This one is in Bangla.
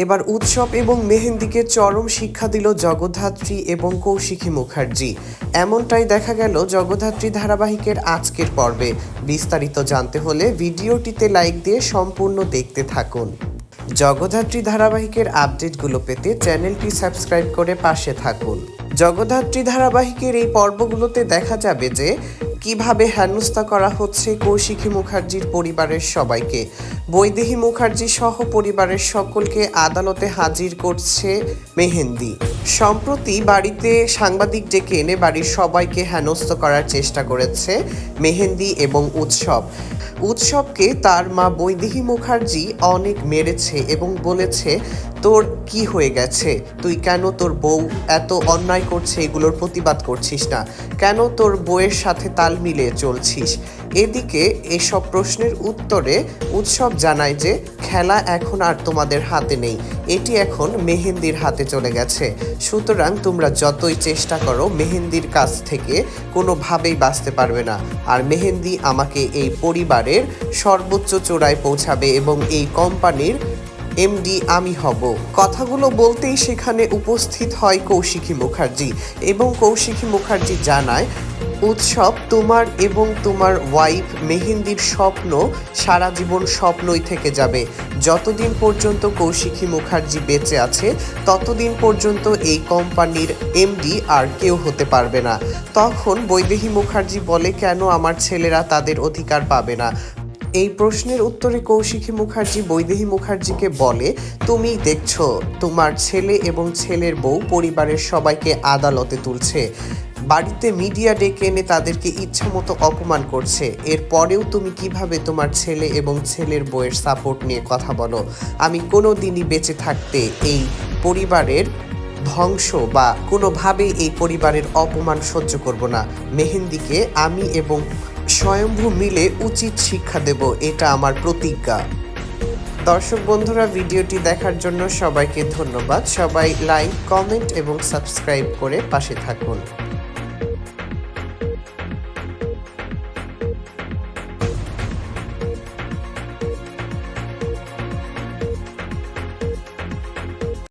এবার উৎসব এবং মেহেন্দিকে চরম শিক্ষা দিল জগদ্ধাত্রী এবং কৌশিকী মুখার্জি। এমনটাই দেখা গেল জগদ্ধাত্রী ধারাবাহিকের আজকের পর্বে। বিস্তারিত জানতে হলে ভিডিওটিতে লাইক দিয়ে সম্পূর্ণ দেখতে থাকুন। জগদ্ধাত্রী ধারাবাহিকের আপডেটগুলো পেতে চ্যানেলটি সাবস্ক্রাইব করে পাশে থাকুন। জগদ্ধাত্রী ধারাবাহিকের এই পর্বগুলোতে দেখা যাবে যে কিভাবে হেনস্থা করা হচ্ছে কৌশিকী মুখার্জির পরিবারের সবাইকে। বৈদেহী মুখার্জি সহ পরিবারের সকলকে আদালতে হাজির করছে মেহেন্দি। সম্প্রতি বাড়িতে সাংবাদিক ডেকে এনে বাড়ির সবাইকে হেনস্থা করার চেষ্টা করেছে মেহেন্দি এবং উৎসবকে তার মা বৈদেহী মুখার্জি অনেক মেরেছে এবং বলেছে, তোর কি হয়ে গেছে, তুই কেন তোর বউ এত অন্যায় করছে এগুলোর প্রতিবাদ করছিস না, কেন তোর বউয়ের সাথে তাল মিলিয়ে চলছিস। এদিকে এসব প্রশ্নের উত্তরে উৎসব জানায় যে খেলা এখন আর তোমাদের হাতে নেই, এটি এখন মেহেন্দির হাতে চলে গেছে। সুতরাং তোমরা যতই চেষ্টা করো মেহেন্দির কাছ থেকে কোনোভাবেই বাঁচতে পারবে না। আর মেহেন্দি আমাকে এই পরিবারের সর্বোচ্চ চূড়ায় পৌঁছাবে এবং এই কোম্পানির এমডি আমি হব। কথাগুলো বলতেই সেখানে উপস্থিত হয় কৌশিকী মুখার্জি এবং কৌশিকী মুখার্জি জানায়, উৎসব তোমার এবং তোমার ওয়াইফ মেহেন্দির স্বপ্ন সারা জীবন স্বপ্নই থেকে যাবে। যতদিন পর্যন্ত কৌশিকী মুখার্জি বেঁচে আছে ততদিন পর্যন্ত এই কোম্পানির এমডি আর কেউ হতে পারবে না। তখন বৈদেহী মুখার্জি বলে, কেন আমার ছেলেরা তাদের অধিকার পাবে না? এই প্রশ্নের উত্তরে কৌশিকী মুখার্জি বৈদেহী মুখার্জিকে বলে, তুমি দেখছো তোমার ছেলে এবং ছেলের বউ পরিবারের সবাইকে আদালতে তুলছে, বাড়িতে মিডিয়া ডেকে এনে তাদেরকে ইচ্ছামতো অপমান করছে। এরপরেও তুমি কিভাবে তোমার ছেলে এবং ছেলের বউয়ের সাপোর্ট নিয়ে কথা বলো? আমি কোনো দিনই বেঁচে থাকতে এই পরিবারের ধ্বংস বা কোনোভাবেই এই পরিবারের অপমান সহ্য করব না। মেহেন্দিকে আমি এবং স্বয়ম্ভু মিলে উচিত শিক্ষা দেব, এটা আমার প্রতিজ্ঞা। দর্শক বন্ধুরা, ভিডিওটি দেখার জন্য সবাইকে ধন্যবাদ। সবাই লাইক, কমেন্ট এবং সাবস্ক্রাইব করে পাশে থাকুন।